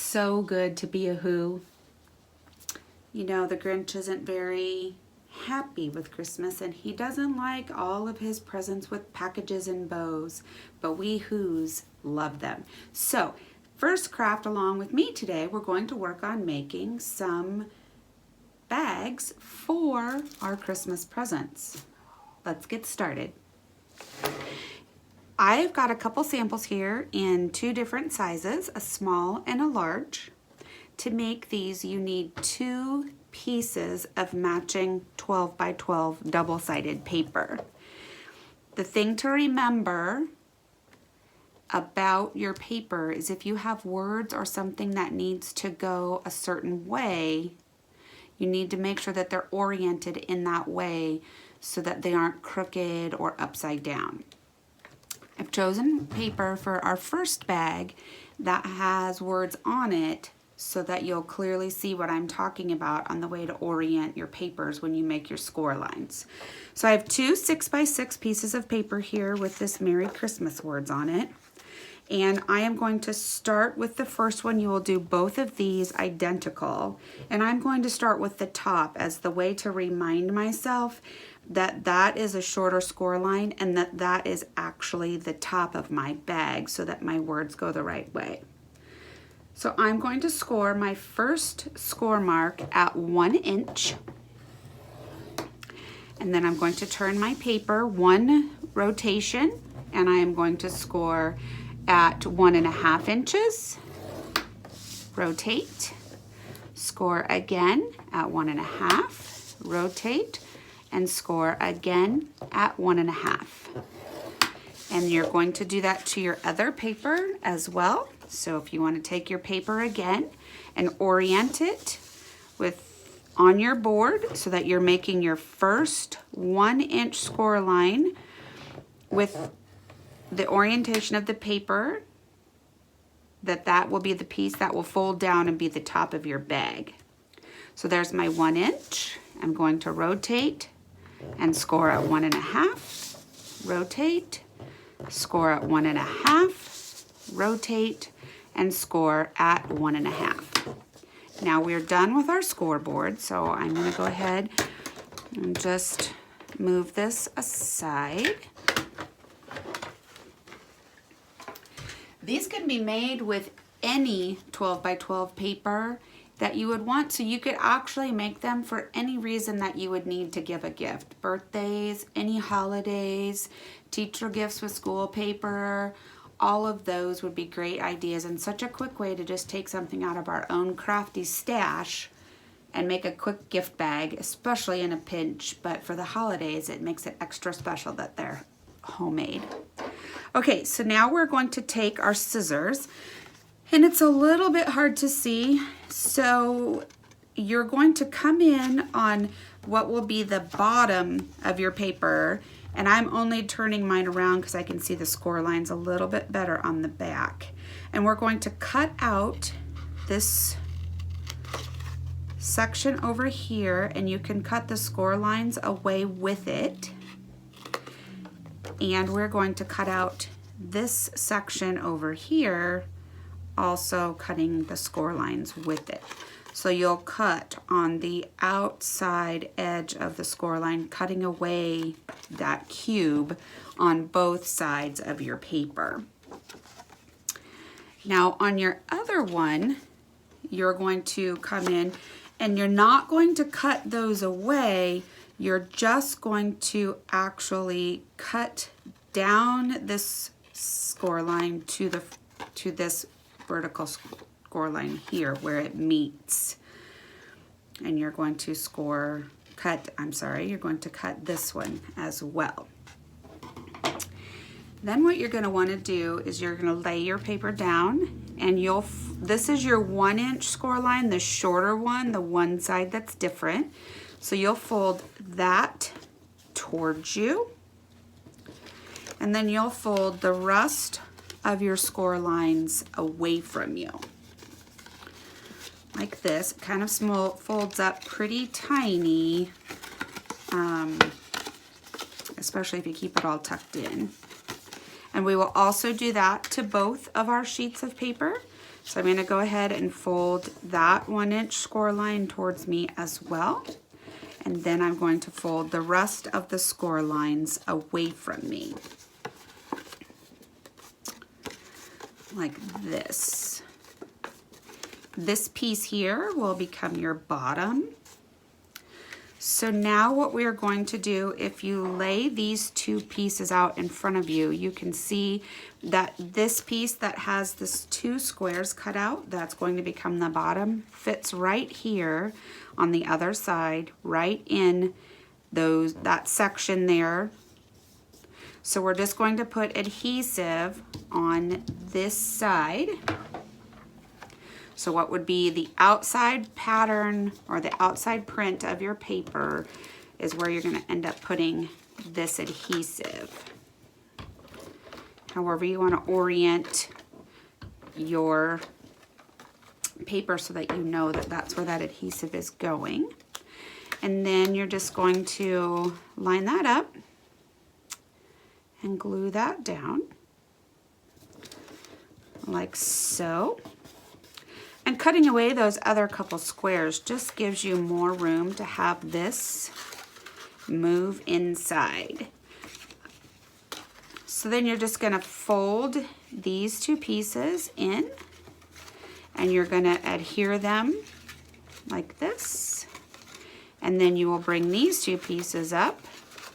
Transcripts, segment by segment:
so good to be a Who. You know, the Grinch isn't very happy with Christmas and he doesn't like all of his presents with packages and bows, but we Who's love them. So, first craft along with me today, we're going to work on making some bags for our Christmas presents. Let's get started. I've got a couple samples here in two different sizes, a small and a large. To make these, you need 2 pieces of matching 12 by 12 double-sided paper. The thing to remember about your paper is if you have words or something that needs to go a certain way, you need to make sure that they're oriented in that way so that they aren't crooked or upside down. I've chosen paper for our first bag that has words on it so that you'll clearly see what I'm talking about on the way to orient your papers when you make your score lines. So I have 2 6x6 pieces of paper here with this Merry Christmas words on it. And I am going to start with the first one. You will do both of these identical. And I'm going to start with the top as the way to remind myself that that is a shorter score line and that that is actually the top of my bag so that my words go the right way. So I'm going to score my first score mark at 1 inch. And then I'm going to turn my paper 1 rotation and I am going to score at 1.5 inches. Rotate. Score again at 1.5. Rotate. And score again at 1.5. And you're going to do that to your other paper as well. So if you want to take your paper again and orient it on your board so that you're making your first 1 inch score line with the orientation of the paper, that will be the piece that will fold down and be the top of your bag. So there's my 1 inch. I'm going to rotate and score at 1.5, rotate, score at 1.5, rotate, and score at 1.5. Now we're done with our scoreboard, so I'm going to go ahead and just move this aside. These can be made with any 12 by 12 paper that you would want, so you could actually make them for any reason that you would need to give a gift. Birthdays, any holidays, teacher gifts with school paper, all of those would be great ideas and such a quick way to just take something out of our own crafty stash and make a quick gift bag, especially in a pinch, but for the holidays it makes it extra special that they're homemade. Okay, so now we're going to take our scissors. And it's a little bit hard to see, so you're going to come in on what will be the bottom of your paper, and I'm only turning mine around because I can see the score lines a little bit better on the back. And we're going to cut out this section over here, and you can cut the score lines away with it. And we're going to cut out this section over here, also cutting the score lines with it. So you'll cut on the outside edge of the score line, cutting away that cube on both sides of your paper. Now on your other one, you're going to come in and you're not going to cut those away. You're just going to actually cut down this score line to this vertical score line here where it meets, and you're going to you're going to cut this one as well. Then what you're going to want to do is you're going to lay your paper down, and this is your 1 inch score line, the shorter one, the one side that's different. So you'll fold that towards you, and then you'll fold the rest of your score lines away from you. Like this, it kind of folds up pretty tiny, especially if you keep it all tucked in. And we will also do that to both of our sheets of paper. So I'm going to go ahead and fold that 1-inch score line towards me as well. And then I'm going to fold the rest of the score lines away from me. Like this. This piece here will become your bottom. So now what we are going to do, if you lay these two pieces out in front of you, you can see that this piece that has this 2 squares cut out, that's going to become the bottom, fits right here on the other side, right in that section there. So we're just going to put adhesive on this side. So what would be the outside pattern or the outside print of your paper is where you're going to end up putting this adhesive. However you want to orient your paper so that you know that that's where that adhesive is going. And then you're just going to line that up and glue that down like so. And cutting away those other couple squares just gives you more room to have this move inside. So then you're just going to fold these 2 pieces in, and you're going to adhere them like this. And then you will bring these 2 pieces up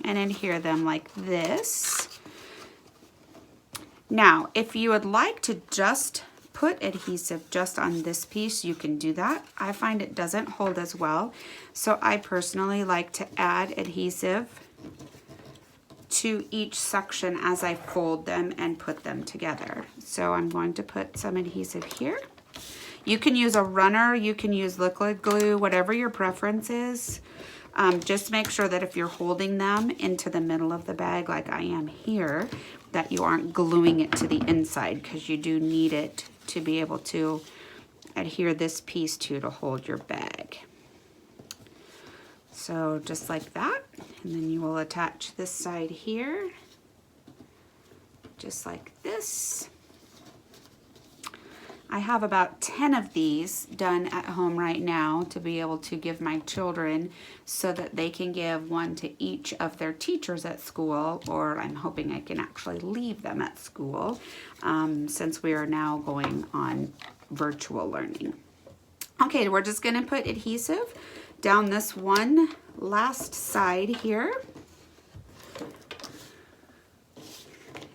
and adhere them like this. Now, if you would like to just put adhesive just on this piece, you can do that. I find it doesn't hold as well, so I personally like to add adhesive to each section as I fold them and put them together. So I'm going to put some adhesive here. You can use a runner, you can use liquid glue, whatever your preference is. Just make sure that if you're holding them into the middle of the bag like I am here, that you aren't gluing it to the inside, because you do need it to be able to adhere this piece to hold your bag. So just like that, and then you will attach this side here, just like this. I have about 10 of these done at home right now to be able to give my children so that they can give one to each of their teachers at school, or I'm hoping I can actually leave them at school since we are now going on virtual learning. Okay, we're just going to put adhesive down this one last side here,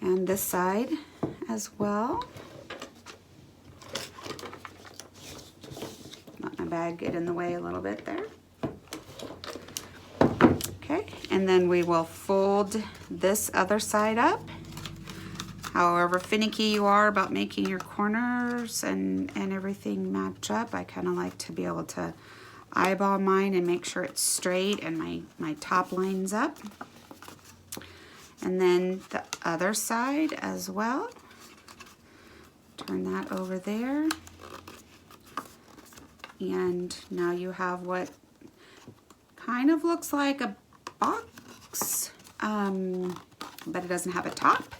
and this side as well. Let my bag get in the way a little bit there. Okay, and then we will fold this other side up. However finicky you are about making your corners and everything match up, I kind of like to be able to eyeball mine and make sure it's straight and my top lines up. And then the other side as well. Turn that over there. And now you have what kind of looks like a box, but it doesn't have a top,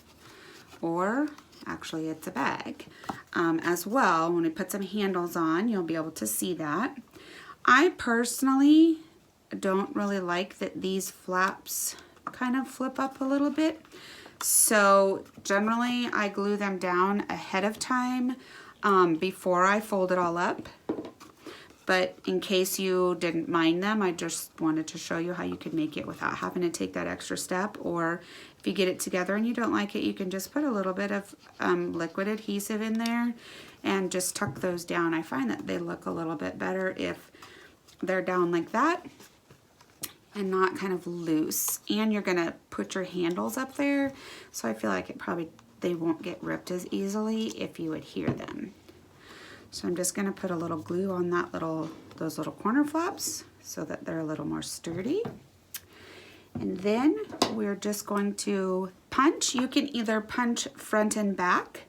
or actually it's a bag. As well, when we put some handles on, you'll be able to see that. I personally don't really like that these flaps kind of flip up a little bit. So generally I glue them down ahead of time before I fold it all up. But in case you didn't mind them, I just wanted to show you how you can make it without having to take that extra step. Or if you get it together and you don't like it, you can just put a little bit of liquid adhesive in there and just tuck those down. I find that they look a little bit better if they're down like that and not kind of loose. And you're gonna put your handles up there, so I feel like they won't get ripped as easily if you adhere them. So I'm just gonna put a little glue on those little corner flaps so that they're a little more sturdy. And then we're just going to punch. You can either punch front and back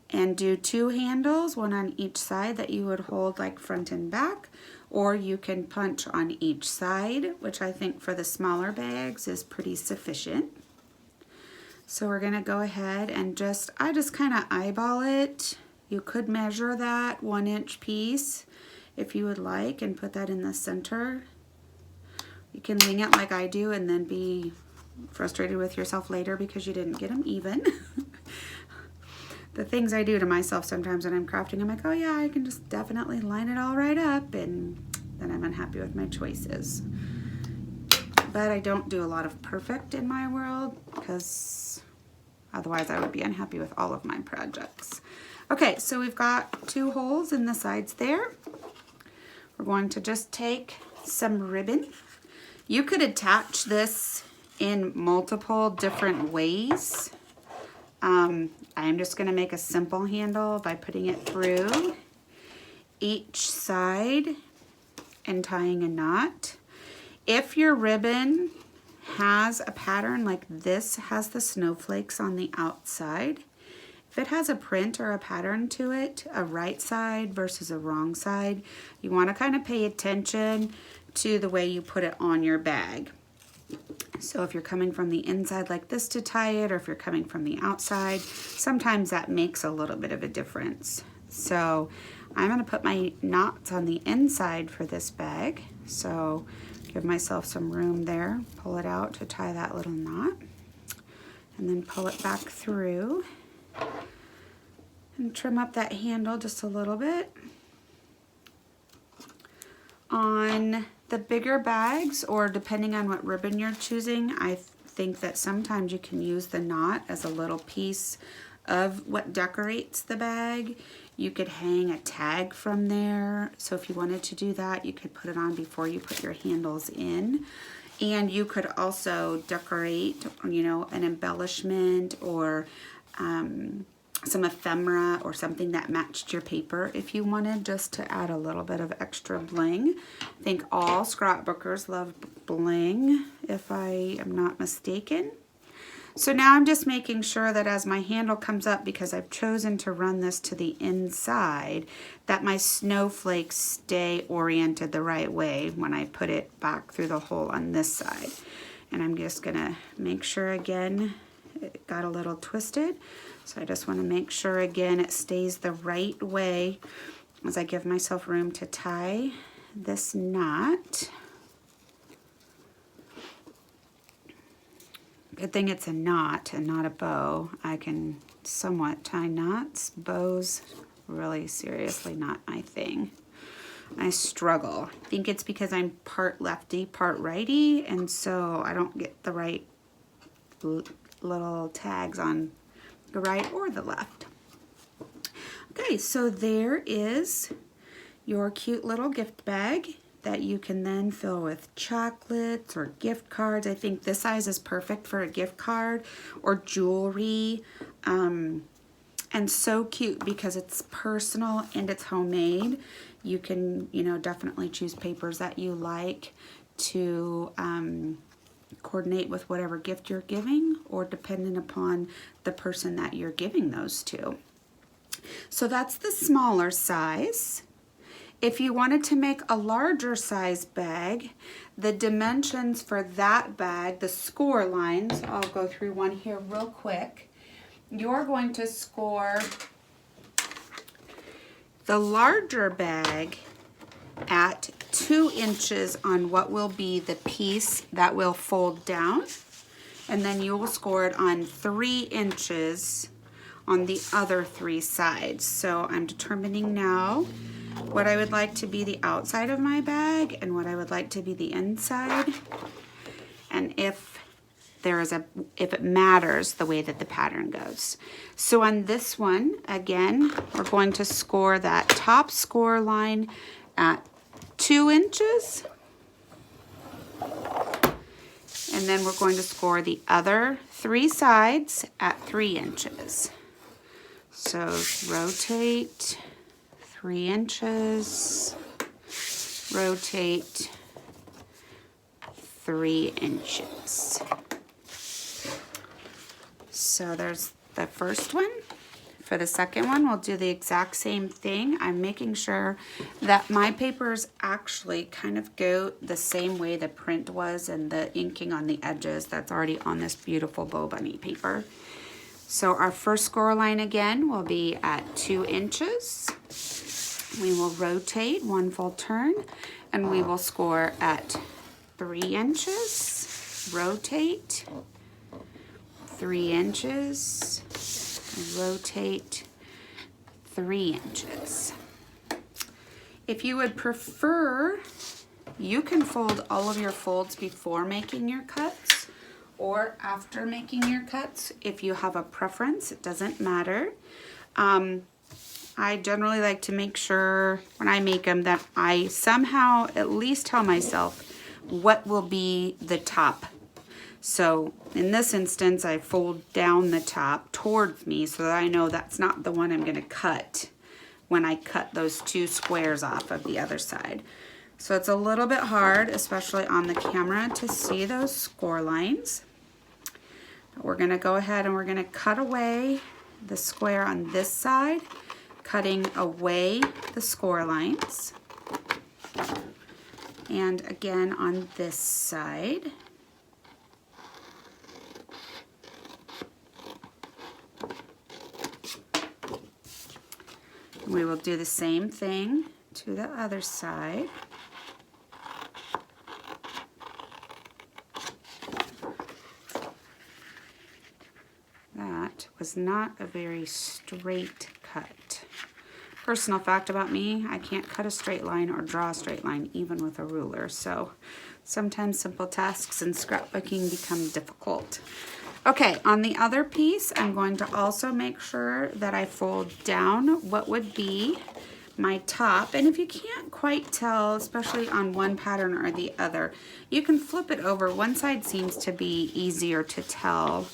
and do 2 handles, one on each side that you would hold like front and back, or you can punch on each side, which I think for the smaller bags is pretty sufficient. So we're gonna go ahead and I just kind of eyeball it You could measure that 1-inch piece if you would like and put that in the center. You can wing it like I do and then be frustrated with yourself later because you didn't get them even. The things I do to myself sometimes when I'm crafting, I'm like, oh yeah, I can just definitely line it all right up, and then I'm unhappy with my choices. But I don't do a lot of perfect in my world because otherwise I would be unhappy with all of my projects. Okay, so we've got 2 holes in the sides there. We're going to just take some ribbon. You could attach this in multiple different ways. I'm just going to make a simple handle by putting it through each side and tying a knot. If your ribbon has a pattern like this, has the snowflakes on the outside, if it has a print or a pattern to it, a right side versus a wrong side, you want to kind of pay attention to the way you put it on your bag. So if you're coming from the inside like this to tie it, or if you're coming from the outside, sometimes that makes a little bit of a difference. So I'm going to put my knots on the inside for this bag. So give myself some room there, pull it out to tie that little knot, and then pull it back through and trim up that handle just a little bit. On the bigger bags, or depending on what ribbon you're choosing, I think that sometimes you can use the knot as a little piece of what decorates the bag. You could hang a tag from there. So if you wanted to do that, you could put it on before you put your handles in. And you could also decorate, you know, an embellishment or some ephemera or something that matched your paper if you wanted, just to add a little bit of extra bling. I think all scrapbookers love bling, if I am not mistaken. So now I'm just making sure that as my handle comes up, because I've chosen to run this to the inside, that my snowflakes stay oriented the right way when I put it back through the hole on this side. And I'm just gonna make sure again, it got a little twisted. So I just want to make sure again it stays the right way as I give myself room to tie this knot. Good thing it's a knot and not a bow. I can somewhat tie knots. Bows, really seriously not my thing. I struggle. I think it's because I'm part lefty, part righty, and so I don't get the right little tags on the right or the left. Okay, so there is your cute little gift bag that you can then fill with chocolates or gift cards. I think this size is perfect for a gift card or jewelry. And so cute because it's personal and it's homemade. You can, you know, definitely choose papers that you like to coordinate with whatever gift you're giving, or depending upon the person that you're giving those to. So that's the smaller size. If you wanted to make a larger size bag, the dimensions for that bag, the score lines, I'll go through one here real quick. You're going to score the larger bag at 2 inches on what will be the piece that will fold down, and then you will score it on 3 inches on the other 3 sides. So I'm determining now what I would like to be the outside of my bag and what I would like to be the inside, and if it matters the way that the pattern goes. So on this one, again, we're going to score that top score line at 2 inches, and then we're going to score the other 3 sides at 3 inches. So rotate 3 inches, rotate 3 inches. So there's the first one. For the second one, we'll do the exact same thing. I'm making sure that my papers actually kind of go the same way the print was and the inking on the edges that's already on this beautiful Bow Bunny paper. So our first score line again will be at 2 inches. We will rotate 1 full turn and we will score at 3 inches, rotate, 3 inches, rotate, 3 inches. If you would prefer, you can fold all of your folds before making your cuts or after making your cuts. If you have a preference, it doesn't matter. I generally like to make sure when I make them that I somehow at least tell myself what will be the top. So in this instance, I fold down the top towards me so that I know that's not the one I'm going to cut when I cut those 2 squares off of the other side. So it's a little bit hard, especially on the camera, to see those score lines. But we're going to go ahead and we're going to cut away the square on this side, cutting away the score lines. And again on this side. We will do the same thing to the other side. That was not a very straight cut. Personal fact about me, I can't cut a straight line or draw a straight line even with a ruler. So sometimes simple tasks in scrapbooking become difficult. Okay, on the other piece, I'm going to also make sure that I fold down what would be my top. And if you can't quite tell, especially on one pattern or the other, you can flip it over. One side seems to be easier to tell.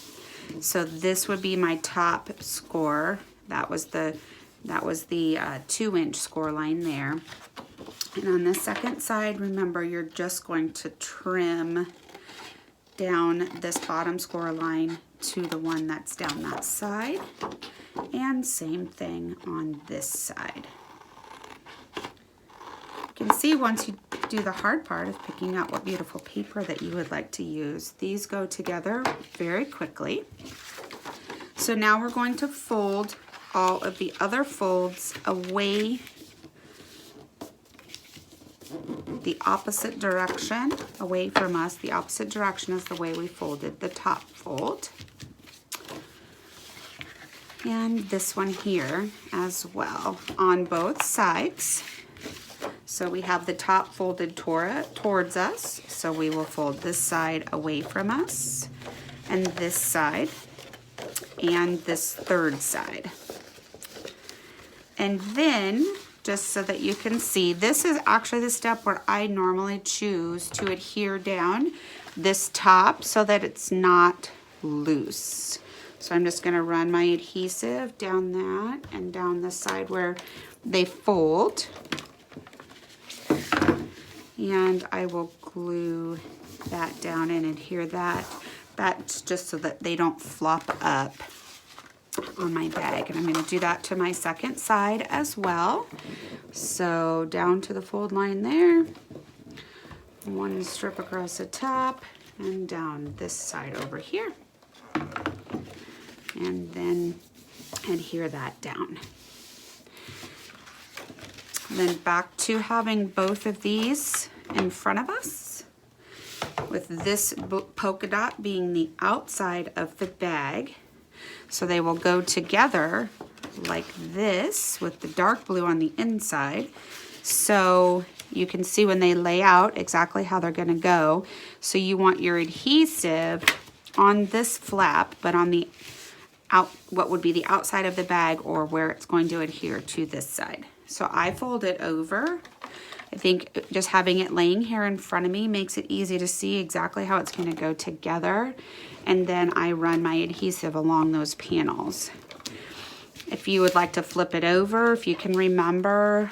So this would be my top score. That was the 2-inch score line there. And on the second side, remember, you're just going to trim down this bottom score line to the one that's down that side, and same thing on this side. You can see once you do the hard part of picking out what beautiful paper that you would like to use, these go together very quickly. So now we're going to fold all of the other folds away the opposite direction, away from us. The opposite direction is the way we folded the top fold. And this one here as well on both sides. So we have the top folded towards us, so we will fold this side away from us, and this side, and this third side. And then, just so that you can see, this is actually the step where I normally choose to adhere down this top so that it's not loose. So I'm just going to run my adhesive down that and down the side where they fold. And I will glue that down and adhere that. That's just so that they don't flop up on my bag. And I'm going to do that to my second side as well. So down to the fold line there, 1 strip across the top, and down this side over here, and then adhere that down. And then back to having both of these in front of us, with this polka dot being the outside of the bag. So they will go together like this with the dark blue on the inside. So you can see when they lay out exactly how they're going to go. So you want your adhesive on this flap, but on the what would be the outside of the bag, or where it's going to adhere to this side. So I fold it over. I think just having it laying here in front of me makes it easy to see exactly how it's going to go together. And then I run my adhesive along those panels. If you would like to flip it over, if you can remember,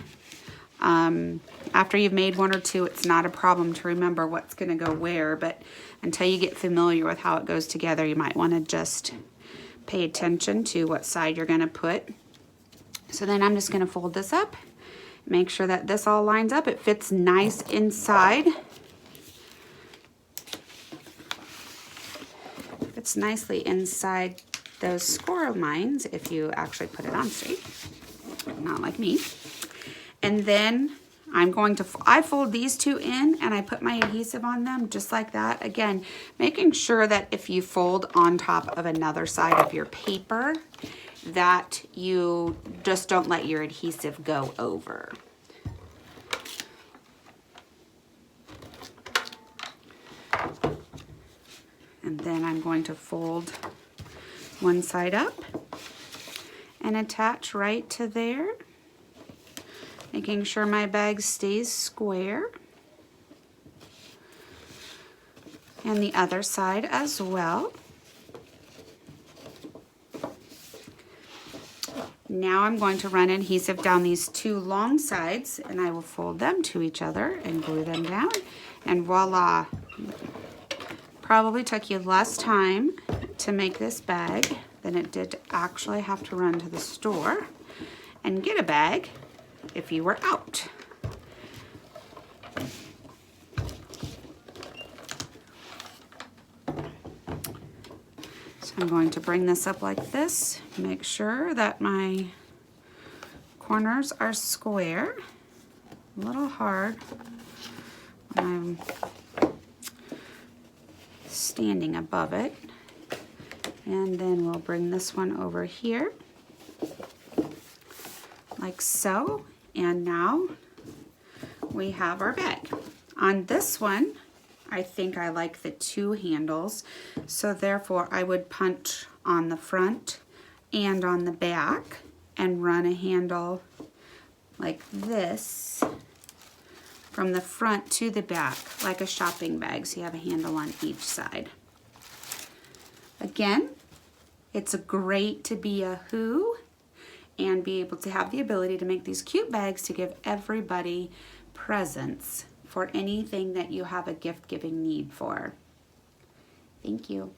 after you've made 1 or 2, it's not a problem to remember what's going to go where, but until you get familiar with how it goes together, you might want to just pay attention to what side you're going to put. So then I'm just going to fold this up, make sure that this all lines up. It fits nice inside. Fits nicely inside those score lines if you actually put it on straight, not like me. And then I'm going to, I fold these two in and I put my adhesive on them just like that. Again, making sure that if you fold on top of another side of your paper, that you just don't let your adhesive go over. And then I'm going to fold one side up and attach right to there, making sure my bag stays square. And the other side as well. Now I'm going to run adhesive down these two long sides, and I will fold them to each other and glue them down, and voila. Probably took you less time to make this bag than it did to actually have to run to the store and get a bag if you were out. So I'm going to bring this up like this, make sure that my corners are square. A little hard when I'm standing above it. And then we'll bring this one over here like so. And now we have our bag. On this one, I think I like the two handles, so therefore I would punch on the front and on the back and run a handle like this from the front to the back, like a shopping bag, so you have a handle on each side. Again, it's great to be a who and be able to have the ability to make these cute bags to give everybody presents for anything that you have a gift-giving need for. Thank you.